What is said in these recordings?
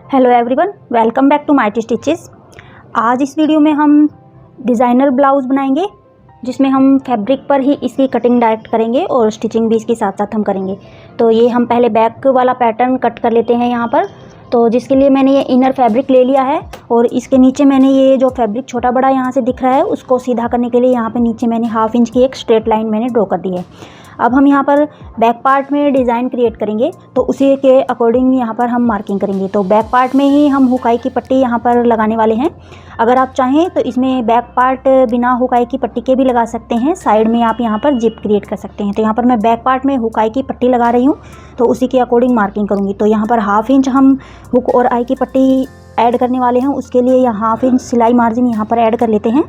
Hello everyone, welcome back to mighty stitches. आज इस video में हम डिज़ाइनर ब्लाउज़ बनाएंगे जिसमें हम फैब्रिक पर ही इसकी कटिंग डायरेक्ट करेंगे और स्टिचिंग भी इसके साथ साथ हम करेंगे। तो ये हम पहले बैक वाला पैटर्न कट कर लेते हैं यहाँ पर। तो जिसके लिए मैंने ये इनर फैब्रिक ले लिया है और इसके नीचे मैंने ये जो फैब्रिक छोटा बड़ा यहाँ से दिख रहा है उसको सीधा करने के लिए यहाँ पे नीचे मैंने 1/2 इंच की एक स्ट्रेट लाइन मैंने ड्रॉ कर दी है। अब हम यहाँ पर बैक पार्ट में डिज़ाइन क्रिएट करेंगे तो उसी के अकॉर्डिंग यहाँ पर हम मार्किंग करेंगे। तो बैक पार्ट में ही हम हुकाई की पट्टी यहाँ पर लगाने वाले हैं। अगर आप चाहें तो इसमें बैक पार्ट बिना हुकाई की पट्टी के भी लगा सकते हैं, साइड में आप यहाँ पर जिप क्रिएट कर सकते हैं। तो यहाँ पर मैं बैक पार्ट में हुकाई की पट्टी लगा रही हूँ तो उसी के अकॉर्डिंग मार्किंग करूँगी। तो यहाँ पर 1/2 इंच हम हुक और आई की पट्टी ऐड करने वाले हैं, उसके लिए यहाँ 1/2 इंच सिलाई मार्जिन यहाँ पर ऐड कर लेते हैं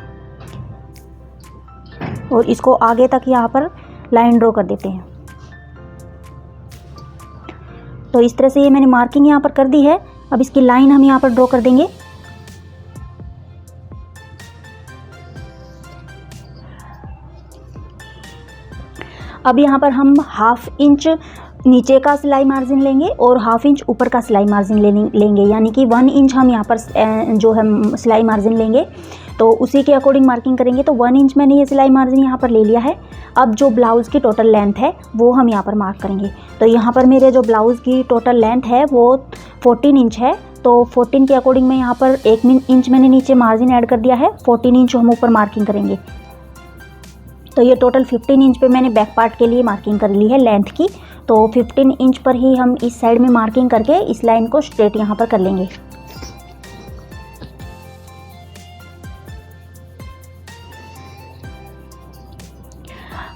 और इसको आगे तक यहाँ पर लाइन ड्रॉ कर देते हैं। तो इस तरह से ये मैंने मार्किंग यहाँ पर कर दी है। अब इसकी लाइन हम यहाँ पर ड्रॉ कर देंगे। अब यहाँ पर हम 1/2 इंच नीचे का सिलाई मार्जिन लेंगे और 1/2 इंच ऊपर का सिलाई मार्जिन लेंगे, यानी कि 1 इंच हम यहाँ पर जो हम सिलाई मार्जिन लेंगे तो उसी के अकॉर्डिंग मार्किंग करेंगे। तो 1 इंच मैंने ये सिलाई मार्जिन यहाँ पर ले लिया है। अब जो ब्लाउज़ की टोटल लेंथ है वो हम यहाँ पर मार्क करेंगे। तो यहाँ पर मेरे जो ब्लाउज़ की टोटल लेंथ है वो 14 इंच है। तो 14 के अकॉर्डिंग मैं यहाँ पर 1 इंच मैंने नीचे मार्जिन ऐड कर दिया है, 14 इंच हम ऊपर मार्किंग करेंगे। तो ये टोटल 15 इंच पे मैंने बैक पार्ट के लिए मार्किंग कर ली है लेंथ की। तो 15 इंच पर ही हम इस साइड में मार्किंग करके इस लाइन को स्ट्रेट यहाँ पर कर लेंगे।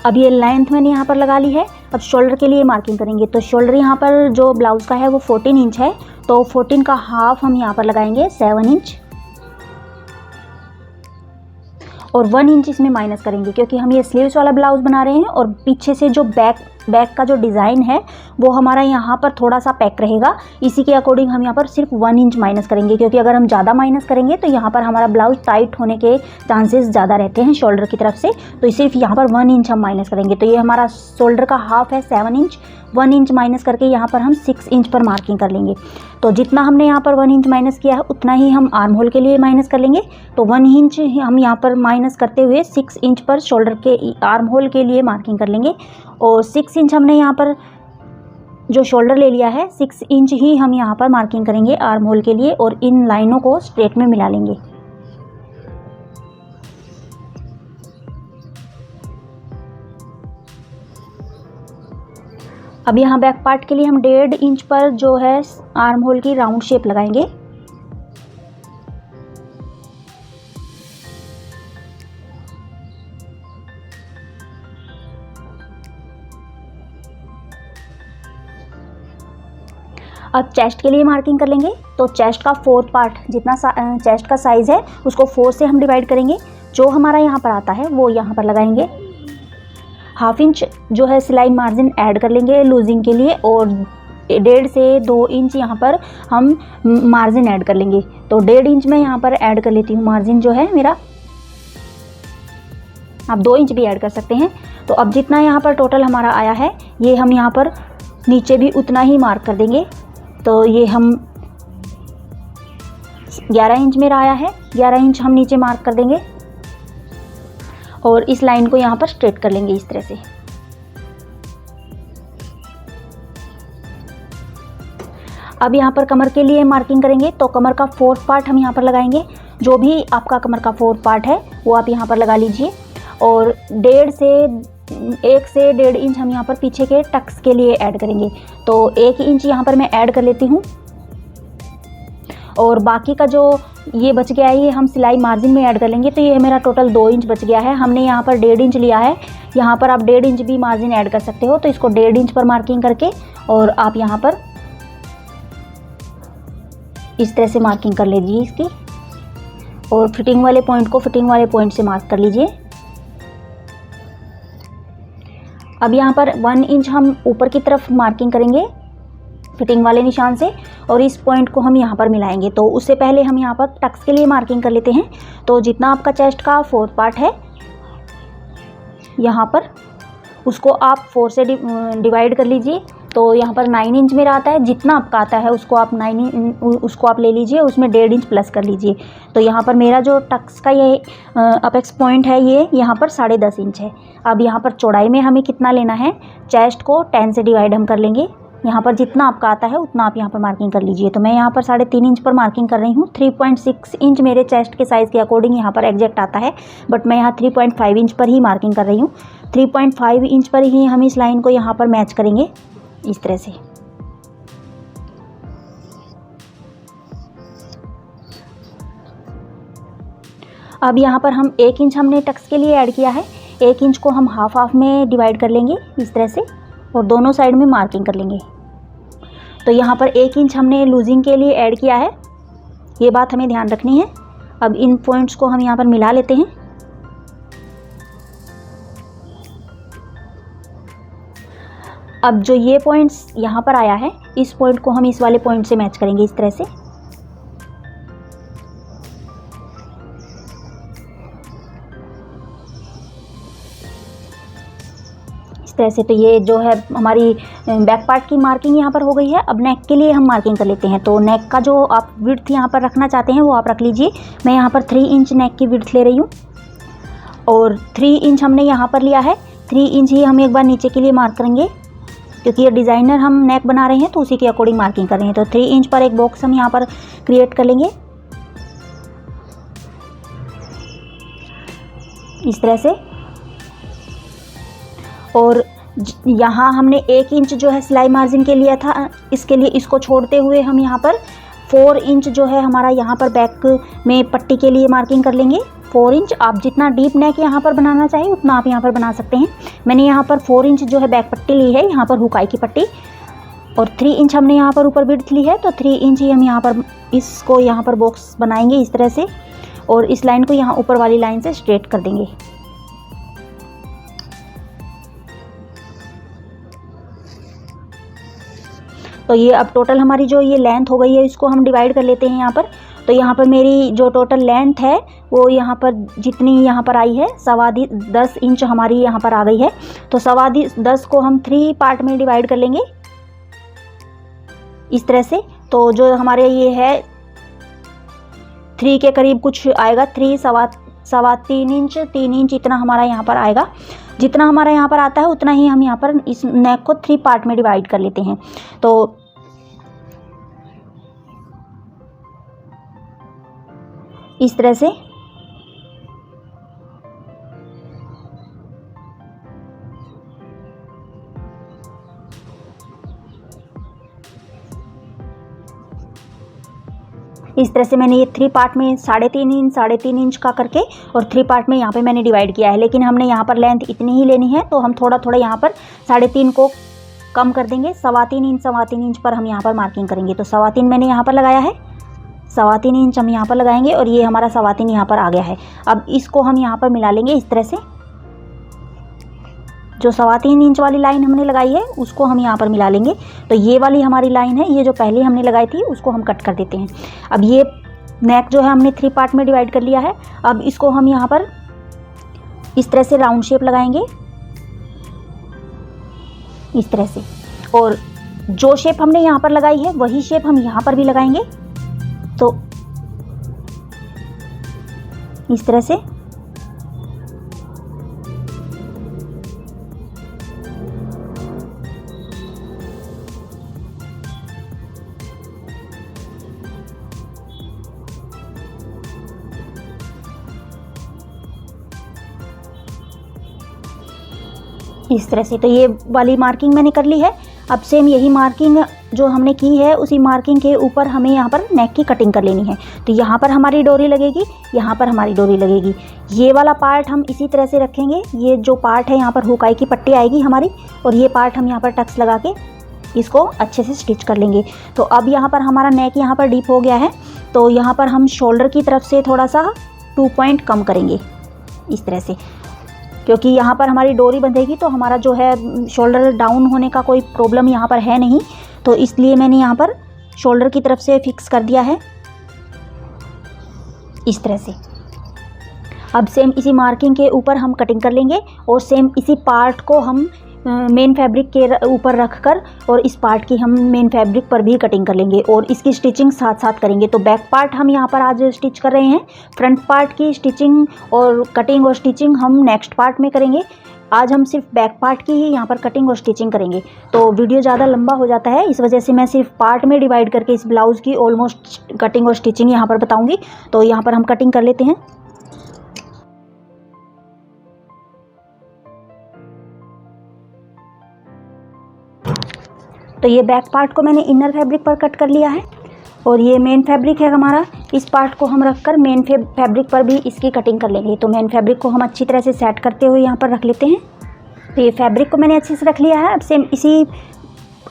अब ये लेंथ मैंने यहाँ पर लगा ली है। अब शोल्डर के लिए मार्किंग करेंगे। तो शोल्डर यहाँ पर जो ब्लाउज़ का है वो 14 इंच है, तो 14 का हाफ हम यहाँ पर लगाएंगे 7 इंच और 1 इंच इसमें माइनस करेंगे क्योंकि हम ये स्लीव्स वाला ब्लाउज़ बना रहे हैं और पीछे से जो बैक का जो डिज़ाइन है वो हमारा यहाँ पर थोड़ा सा पैक रहेगा। इसी के अकॉर्डिंग हम यहाँ पर सिर्फ 1 इंच माइनस करेंगे, क्योंकि अगर हम ज़्यादा माइनस करेंगे तो यहाँ पर हमारा ब्लाउज़ टाइट होने के चांसेस ज़्यादा रहते हैं शोल्डर की तरफ से। तो सिर्फ यहाँ पर 1 इंच हम माइनस करेंगे। तो ये हमारा शोल्डर का हाफ है 7 इंच, 1 इंच माइनस करके यहाँ पर हम 6 इंच पर मार्किंग कर लेंगे। तो जितना हमने यहाँ पर 1 इंच माइनस किया है उतना ही हम आर्म होल के लिए माइनस कर लेंगे। तो 1 इंच हम यहाँ पर माइनस करते हुए 6 इंच पर शोल्डर के आर्म होल के लिए मार्किंग कर लेंगे। और 6 इंच हमने यहाँ पर जो शोल्डर ले लिया है 6 इंच ही हम यहाँ पर मार्किंग करेंगे आर्म होल के लिए और इन लाइनों को स्ट्रेट में मिला लेंगे। अब यहाँ बैक पार्ट के लिए हम 1.5 इंच पर जो है आर्म होल की राउंड शेप लगाएंगे। अब चेस्ट के लिए मार्किंग कर लेंगे। तो चेस्ट का 4th पार्ट जितना चेस्ट का साइज़ है उसको 4 से हम डिवाइड करेंगे। जो हमारा यहाँ पर आता है वो यहाँ पर लगाएंगे। 1/2 इंच जो है सिलाई मार्जिन ऐड कर लेंगे लूजिंग के लिए और 1.5 से 2 इंच यहाँ पर हम मार्जिन ऐड कर लेंगे। तो 1.5 इंच में यहाँ पर ऐड कर लेती हूँ मार्जिन जो है मेरा। आप 2 इंच भी ऐड कर सकते हैं। तो अब जितना यहाँ पर टोटल हमारा आया है ये हम यहाँ पर नीचे भी उतना ही मार्क कर देंगे। तो ये हम 11 इंच मेरा आया है, 11 इंच हम नीचे मार्क कर देंगे और इस लाइन को यहाँ पर स्ट्रेट कर लेंगे इस तरह से। अब यहाँ पर कमर के लिए मार्किंग करेंगे। तो कमर का 4th पार्ट हम यहाँ पर लगाएंगे। जो भी आपका कमर का 4th पार्ट है वो आप यहाँ पर लगा लीजिए और 1 से 1.5 इंच हम यहाँ पर पीछे के टक्स के लिए ऐड करेंगे। तो 1 इंच यहाँ पर मैं ऐड कर लेती हूँ और बाकी का जो ये बच गया है ये हम सिलाई मार्जिन में ऐड कर लेंगे। तो ये मेरा टोटल 2 इंच बच गया है। हमने यहाँ पर 1.5 इंच लिया है, यहाँ पर आप 1.5 इंच भी मार्जिन ऐड कर सकते हो। तो इसको 1.5 इंच पर मार्किंग करके और आप यहाँ पर इस तरह से मार्किंग कर लीजिए इसकी और फिटिंग वाले पॉइंट को फिटिंग वाले पॉइंट से मार्क कर लीजिए। अब यहाँ पर 1 इंच हम ऊपर की तरफ मार्किंग करेंगे फिटिंग वाले निशान से और इस पॉइंट को हम यहाँ पर मिलाएंगे। तो उससे पहले हम यहाँ पर टक्स के लिए मार्किंग कर लेते हैं। तो जितना आपका चेस्ट का 4th पार्ट है यहाँ पर उसको आप 4 से डिवाइड कर लीजिए तो यहाँ पर 9 इंच मेरा आता है। जितना आपका आता है उसको आप ले लीजिए, उसमें 1.5 इंच प्लस कर लीजिए। तो यहाँ पर मेरा जो टक्स का ये अपेक्स पॉइंट है ये यहाँ पर 10.5 इंच है। अब यहाँ पर चौड़ाई में हमें कितना लेना है, चेस्ट को 10 से डिवाइड हम कर लेंगे। यहाँ पर जितना आपका आता है उतना आप यहाँ पर मार्किंग कर लीजिए। तो मैं यहाँ पर 3.5 इंच पर मार्किंग कर रही हूँ। 3.6 इंच मेरे चेस्ट के साइज़ के अकॉर्डिंग यहाँ पर एग्जैक्ट आता है, बट मैं यहाँ 3.5 इंच पर ही मार्किंग कर रही हूँ। 3.5 इंच पर ही हम इस लाइन को यहाँ पर मैच करेंगे इस तरह से। अब यहाँ पर हम 1 इंच हमने टक्स के लिए ऐड किया है। 1 इंच को हम हाफ में डिवाइड कर लेंगे इस तरह से और दोनों साइड में मार्किंग कर लेंगे। तो यहाँ पर 1 इंच हमने लूजिंग के लिए ऐड किया है, ये बात हमें ध्यान रखनी है। अब इन पॉइंट्स को हम यहाँ पर मिला लेते हैं। अब जो ये पॉइंट्स यहाँ पर आया है, इस पॉइंट को हम इस वाले पॉइंट से मैच करेंगे इस तरह से। इस तरह से। तो ये जो है हमारी बैक पार्ट की मार्किंग यहाँ पर हो गई है। अब नेक के लिए हम मार्किंग कर लेते हैं। तो नेक का जो आप विड्थ यहाँ पर रखना चाहते हैं वो आप रख लीजिए। मैं यहाँ पर 3 इंच नेक की विड्थ ले रही हूँ और 3 इंच हमने यहाँ पर लिया है। 3 इंच ही हम एक बार नीचे के लिए मार्क करेंगे, क्योंकि ये डिज़ाइनर हम नेक बना रहे हैं तो उसी के अकॉर्डिंग मार्किंग कर रहे हैं। तो 3 इंच पर एक बॉक्स हम यहाँ पर क्रिएट कर लेंगे इस तरह से। और यहाँ हमने 1 इंच जो है सिलाई मार्जिन के लिया था, इसके लिए इसको छोड़ते हुए हम यहाँ पर 4 इंच जो है हमारा यहाँ पर बैक में पट्टी के लिए मार्किंग कर लेंगे। 4 इंच, आप जितना डीप नेक यहाँ पर बनाना चाहिए उतना आप यहाँ पर बना सकते हैं। मैंने यहाँ पर 4 इंच जो है बैक पट्टी ली है, यहाँ पर हुकाई की पट्टी, और 3 इंच हमने यहाँ पर ऊपर विड्थ ली है। तो 3 इंच ही हम यहाँ पर इसको यहाँ पर बॉक्स बनाएंगे इस तरह से और इस लाइन को यहाँ ऊपर वाली लाइन से स्ट्रेट कर देंगे। तो ये अब टोटल हमारी जो ये लेंथ हो गई है इसको हम डिवाइड कर लेते हैं यहाँ पर। तो यहाँ पर मेरी जो टोटल लेंथ है वो यहाँ पर जितनी यहाँ पर आई है 10.25 इंच हमारी यहाँ पर आ गई है। तो 10.25 को हम 3 पार्ट में डिवाइड कर लेंगे इस तरह से। तो जो हमारे ये है 3 के करीब कुछ आएगा, 3.3 इंच 3 इंच इतना हमारा यहाँ पर आएगा। जितना हमारा यहाँ पर आता है उतना ही हम यहाँ पर इस नेक को 3 पार्ट में डिवाइड कर लेते हैं। तो इस तरह से मैंने ये 3 पार्ट में 3.5 इंच का करके और 3 पार्ट में यहाँ पे मैंने डिवाइड किया है। लेकिन हमने यहाँ पर लेंथ इतनी ही लेनी है तो हम थोड़ा थोड़ा यहाँ पर 3.5 को कम कर देंगे। 3.25 इंच पर हम यहाँ पर मार्किंग करेंगे। तो 3.25 मैंने यहाँ पर लगाया है, 3.25 इंच हम यहाँ पर लगाएंगे और ये हमारा 3.25 यहाँ पर आ गया है। अब इसको हम यहाँ पर मिला लेंगे इस तरह से। जो 3.25 इंच वाली लाइन हमने लगाई है उसको हम यहाँ पर मिला लेंगे। तो ये वाली हमारी लाइन है, ये जो पहले हमने लगाई थी उसको हम कट कर देते हैं। अब ये नेक जो है हमने 3 पार्ट में डिवाइड कर लिया है। अब इसको हम यहाँ पर इस तरह से राउंड शेप लगाएंगे इस तरह से, और जो शेप हमने यहाँ पर लगाई है वही शेप हम यहाँ पर भी लगाएंगे। तो इस तरह से इस तरह से। तो ये वाली मार्किंग मैंने कर ली है। अब सेम यही मार्किंग जो हमने की है उसी मार्किंग के ऊपर हमें यहाँ पर नेक की कटिंग कर लेनी है। तो यहाँ पर हमारी डोरी लगेगी, यहाँ पर हमारी डोरी लगेगी। ये वाला पार्ट हम इसी तरह से रखेंगे। ये जो पार्ट है यहाँ पर हुकाई की पट्टी आएगी हमारी, और ये पार्ट हम यहाँ पर टक्स लगा के इसको अच्छे से स्टिच कर लेंगे। तो अब यहाँ पर हमारा नेक यहाँ पर डीप हो गया है। तो यहाँ पर हम शोल्डर की तरफ से थोड़ा सा 2 पॉइंट कम करेंगे इस तरह से, क्योंकि यहाँ पर हमारी डोरी बंधेगी तो हमारा जो है शोल्डर डाउन होने का कोई प्रॉब्लम यहाँ पर है नहीं। तो इसलिए मैंने यहाँ पर शोल्डर की तरफ से फिक्स कर दिया है इस तरह से। अब सेम इसी मार्किंग के ऊपर हम कटिंग कर लेंगे और सेम इसी पार्ट को हम मेन फैब्रिक के ऊपर रख कर और इस पार्ट की हम मेन फैब्रिक पर भी कटिंग कर लेंगे और इसकी स्टिचिंग साथ साथ करेंगे। तो बैक पार्ट हम यहाँ पर आज स्टिच कर रहे हैं, फ्रंट पार्ट की स्टिचिंग और कटिंग और स्टिचिंग हम नेक्स्ट पार्ट में करेंगे। आज हम सिर्फ बैक पार्ट की ही यहाँ पर कटिंग और स्टिचिंग करेंगे। तो वीडियो ज़्यादा लंबा हो जाता है, इस वजह से मैं सिर्फ पार्ट में डिवाइड करके इस ब्लाउज़ की ऑलमोस्ट कटिंग और स्टिचिंग यहाँ पर बताऊँगी। तो यहाँ पर हम कटिंग कर लेते हैं। तो ये बैक पार्ट को मैंने इनर फैब्रिक पर कट कर लिया है और ये मेन फैब्रिक है हमारा। इस पार्ट को हम रखकर मेन फैब्रिक पर भी इसकी कटिंग कर लेंगे। तो मेन फैब्रिक को हम अच्छी तरह से सेट करते हुए यहाँ पर रख लेते हैं। तो ये फैब्रिक को मैंने अच्छे से रख लिया है। अब सेम इसी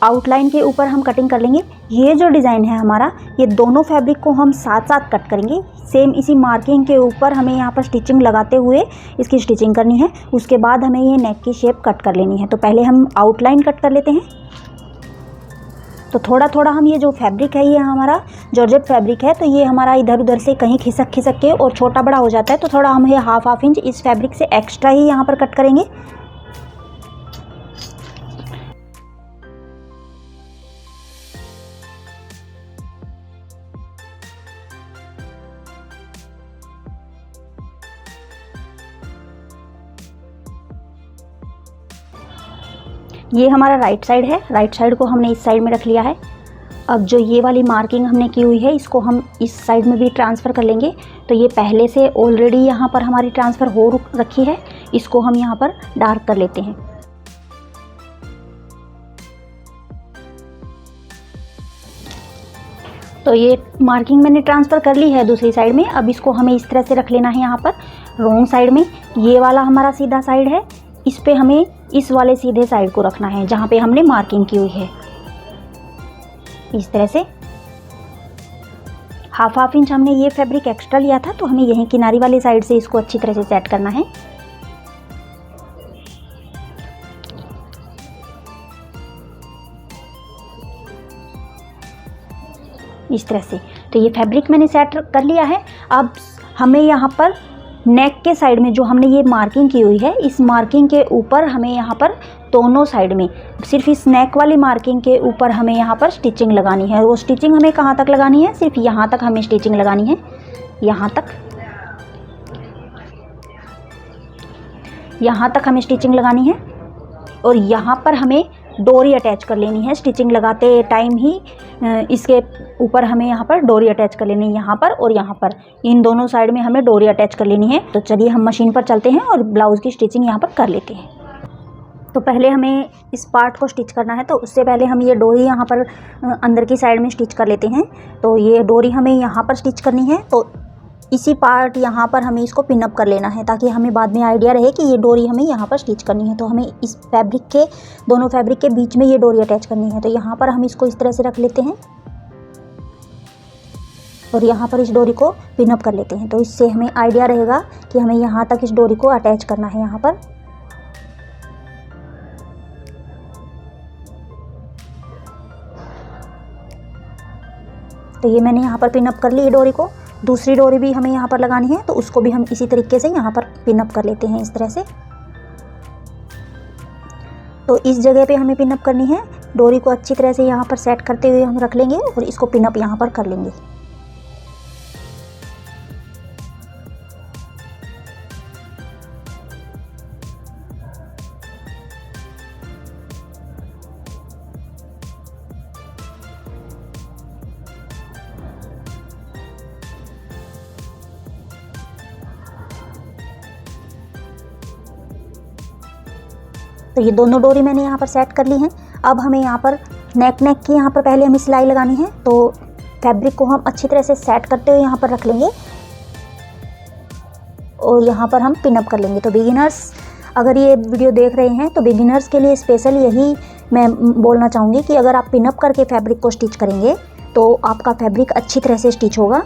आउटलाइन के ऊपर हम कटिंग कर लेंगे। ये जो डिज़ाइन है हमारा, ये दोनों फैब्रिक को हम साथ साथ कट करेंगे। सेम इसी मार्किंग के ऊपर हमें यहाँ पर स्टिचिंग लगाते हुए इसकी स्टिचिंग करनी है। उसके बाद हमें ये नेक की शेप कट कर लेनी है। तो पहले हम आउटलाइन कट कर लेते हैं। तो थोड़ा थोड़ा हम ये जो फैब्रिक है, ये हमारा जॉर्जेट फैब्रिक है, तो ये हमारा इधर उधर से कहीं खिसक खिसक के और छोटा बड़ा हो जाता है। तो थोड़ा हम ये हाफ इंच इस फैब्रिक से एक्स्ट्रा ही यहाँ पर कट करेंगे। ये हमारा राइट साइड है, राइट साइड को हमने इस साइड में रख लिया है। अब जो ये वाली मार्किंग हमने की हुई है, इसको हम इस साइड में भी ट्रांसफ़र कर लेंगे। तो ये पहले से ऑलरेडी यहाँ पर हमारी ट्रांसफ़र हो रखी है, इसको हम यहाँ पर डार्क कर लेते हैं। तो ये मार्किंग मैंने ट्रांसफ़र कर ली है दूसरी साइड में। अब इसको हमें इस तरह से रख लेना है यहाँ पर रॉन्ग साइड में। ये वाला हमारा सीधा साइड है, इस पे हमें इस वाले सीधे साइड को रखना है जहाँ पे हमने मार्किंग की हुई है। इस तरह से हाफ इंच हमने ये फैब्रिक एक्स्ट्रा लिया था, तो हमें यहीं किनारी वाली साइड से इसको अच्छी तरह से सेट करना है। इस तरह से। तो ये फैब्रिक मैंने सेट कर लिया है। अब हमें यहाँ पर नेक के साइड में जो हमने ये मार्किंग की हुई है, इस मार्किंग के ऊपर हमें यहाँ पर दोनों साइड में, सिर्फ इस नेक वाली मार्किंग के ऊपर हमें यहाँ पर स्टिचिंग लगानी है। वो स्टिचिंग हमें कहाँ तक लगानी है? सिर्फ यहाँ तक हमें स्टिचिंग लगानी है, यहाँ तक हमें स्टिचिंग लगानी है। और यहाँ पर हमें डोरी अटैच कर लेनी है। स्टिचिंग लगाते टाइम ही इसके ऊपर हमें यहाँ पर डोरी अटैच कर लेनी है, यहाँ पर और यहाँ पर, इन दोनों साइड में हमें डोरी अटैच कर लेनी है। तो चलिए हम मशीन पर चलते हैं और ब्लाउज़ की स्टिचिंग यहाँ पर कर लेते हैं। तो पहले हमें इस पार्ट को स्टिच करना है, तो उससे पहले हम ये डोरी यहाँ पर अंदर की साइड में स्टिच कर लेते हैं। तो ये डोरी हमें यहाँ पर स्टिच करनी है। तो इसी पार्ट यहाँ पर हमें इसको पिनअप कर लेना है, ताकि हमें बाद में आइडिया रहे कि ये डोरी हमें यहाँ पर स्टिच करनी है। तो हमें इस फैब्रिक के, दोनों फैब्रिक के बीच में ये डोरी अटैच करनी है। तो यहाँ पर हम इसको इस तरह से रख लेते हैं और यहाँ पर इस डोरी को पिनअप कर लेते हैं। तो इससे हमें आइडिया रहेगा कि हमें यहाँ तक इस डोरी को अटैच करना है यहाँ पर। तो ये मैंने यहाँ पर पिनअप कर ली है डोरी को। दूसरी डोरी भी हमें यहाँ पर लगानी है, तो उसको भी हम इसी तरीके से यहाँ पर पिनअप कर लेते हैं, इस तरह से। तो इस जगह पे हमें पिनअप करनी है। डोरी को अच्छी तरह से यहाँ पर सेट करते हुए हम रख लेंगे और इसको पिनअप यहाँ पर कर लेंगे। तो ये दोनों डोरी मैंने यहाँ पर सेट कर ली हैं। अब हमें यहाँ पर नेक की यहाँ पर पहले हमें सिलाई लगानी है। तो फैब्रिक को हम अच्छी तरह से सेट करते हुए यहाँ पर रख लेंगे और यहाँ पर हम पिनअप कर लेंगे। तो बिगिनर्स अगर ये वीडियो देख रहे हैं, तो बिगिनर्स के लिए स्पेशल यही मैं बोलना चाहूँगी कि अगर आप पिनअप करके फैब्रिक को स्टिच करेंगे तो आपका फैब्रिक अच्छी तरह से स्टिच होगा।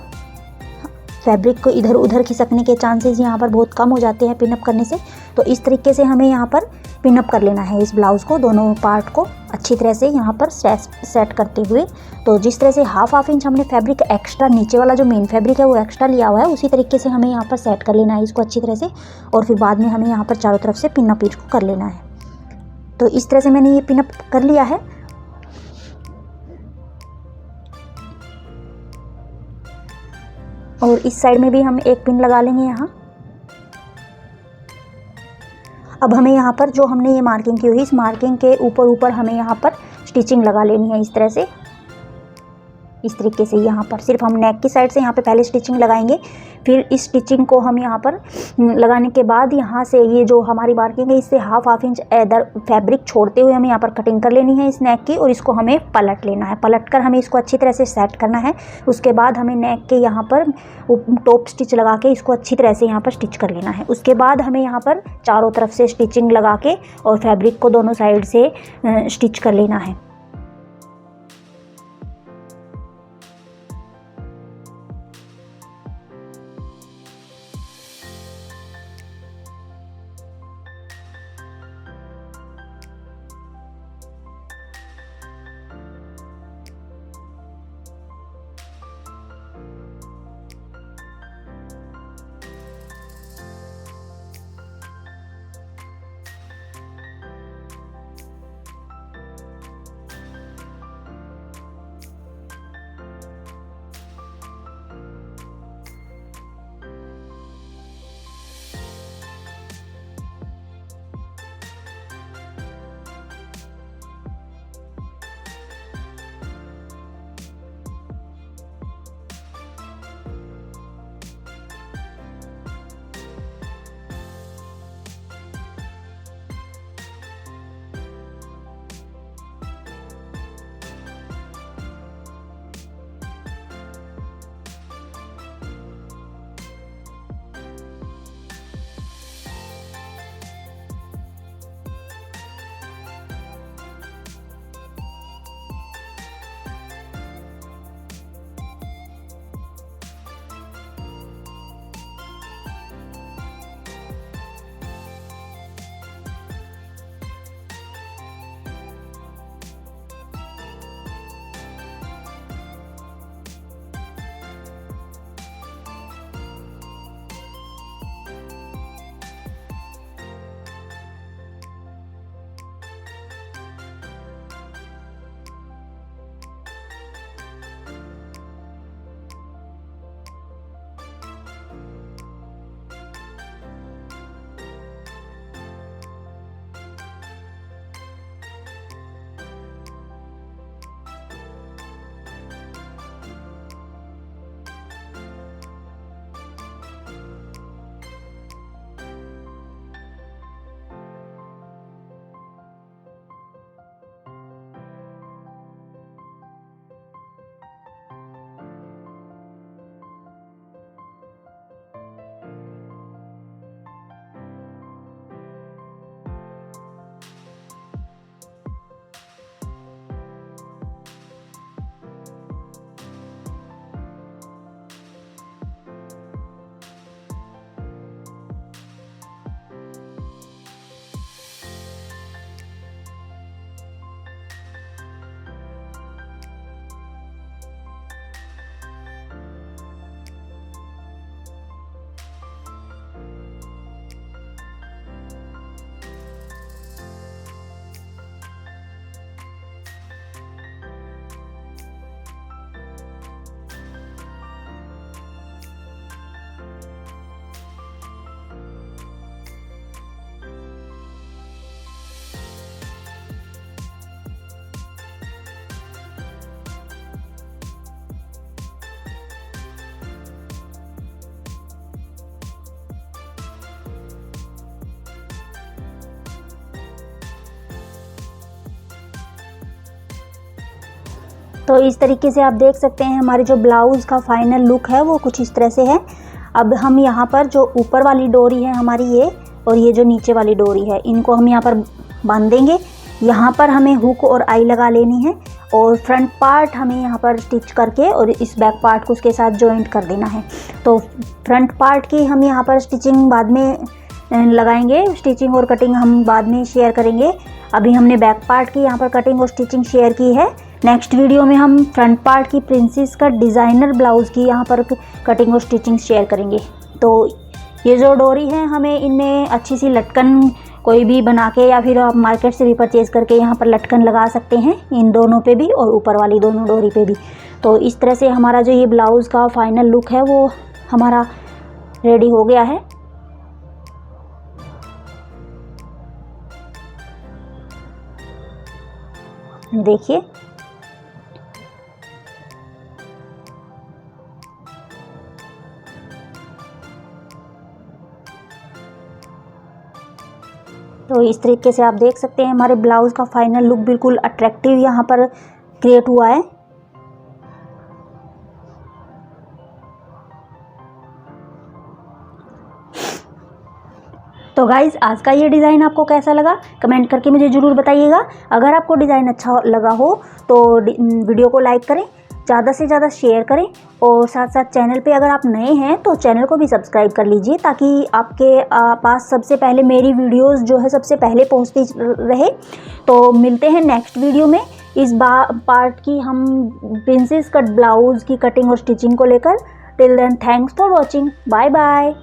फैब्रिक को इधर उधर खिसकने के चांसेस यहाँ पर बहुत कम हो जाते हैं पिनअप करने से। तो इस तरीके से हमें यहाँ पर पिनअप कर लेना है इस ब्लाउज़ को, दोनों पार्ट को अच्छी तरह से यहाँ पर सेट करते हुए। तो जिस तरह से हाफ इंच हमने फैब्रिक एक्स्ट्रा, नीचे वाला जो मेन फैब्रिक है वो एक्स्ट्रा लिया हुआ है, उसी तरीके से हमें यहाँ पर सेट कर लेना है इसको अच्छी तरह से। और फिर बाद में हमें यहाँ पर चारों तरफ से पिनअप इसको कर लेना है। तो इस तरह से मैंने ये पिन अप कर लिया है। और इस साइड में भी हम एक पिन लगा लेंगे यहाँ। अब हमें यहाँ पर जो हमने ये मार्किंग की हुई, इस मार्किंग के ऊपर हमें यहाँ पर स्टिचिंग लगा लेनी है इस तरह से, इस तरीके से। यहाँ पर सिर्फ हम नेक की साइड से यहाँ पे पहले स्टिचिंग लगाएंगे, फिर इस स्टिचिंग को हम यहाँ पर लगाने के बाद यहाँ से ये जो हमारी मार्किंग है इससे हाफ इंच इधर फैब्रिक छोड़ते हुए हमें यहाँ पर कटिंग कर लेनी है इस नेक की, और इसको हमें पलट लेना है। पलट कर हमें इसको अच्छी तरह से सेट करना है। उसके बाद हमें नेक के यहाँ पर टॉप स्टिच लगा के इसको अच्छी तरह से यहाँ पर स्टिच कर लेना है। उसके बाद हमें यहाँ पर चारों तरफ से स्टिचिंग लगा के और फैब्रिक को दोनों साइड से स्टिच कर लेना है। तो इस तरीके से आप देख सकते हैं हमारे जो ब्लाउज़ का फाइनल लुक है वो कुछ इस तरह से है। अब हम यहाँ पर जो ऊपर वाली डोरी है हमारी ये, और ये जो नीचे वाली डोरी है, इनको हम यहाँ पर बांध देंगे। यहाँ पर हमें हुक और आई लगा लेनी है और फ्रंट पार्ट हमें यहाँ पर स्टिच करके और इस बैक पार्ट को उसके साथ जॉइंट कर देना है। तो फ्रंट पार्ट की हम यहाँ पर स्टिचिंग बाद में लगाएंगे, स्टिचिंग और कटिंग हम बाद में शेयर करेंगे। अभी हमने बैक पार्ट की यहाँ पर कटिंग और स्टिचिंग शेयर की है। नेक्स्ट वीडियो में हम फ्रंट पार्ट की प्रिंसेस का डिज़ाइनर ब्लाउज़ की यहाँ पर कटिंग और स्टिचिंग शेयर करेंगे। तो ये जो डोरी है हमें इनमें अच्छी सी लटकन कोई भी बना के या फिर आप मार्केट से भी परचेज़ करके यहाँ पर लटकन लगा सकते हैं, इन दोनों पे भी और ऊपर वाली दोनों डोरी पे भी। तो इस तरह से हमारा जो ये ब्लाउज़ का फाइनल लुक है वो हमारा रेडी हो गया है। देखिए तो इस तरीके से आप देख सकते हैं हमारे ब्लाउज़ का फाइनल लुक बिल्कुल अट्रैक्टिव यहाँ पर क्रिएट हुआ है। तो गाइज़ आज का ये डिज़ाइन आपको कैसा लगा कमेंट करके मुझे ज़रूर बताइएगा। अगर आपको डिज़ाइन अच्छा लगा हो तो वीडियो को लाइक करें, ज़्यादा से ज़्यादा शेयर करें और साथ साथ चैनल पे अगर आप नए हैं तो चैनल को भी सब्सक्राइब कर लीजिए ताकि आपके पास सबसे पहले मेरी वीडियोस जो है सबसे पहले पहुंचती रहे। तो मिलते हैं नेक्स्ट वीडियो में इस पार्ट की हम प्रिंसेस कट ब्लाउज़ की कटिंग और स्टिचिंग को लेकर। Till then thanks for watching, bye bye.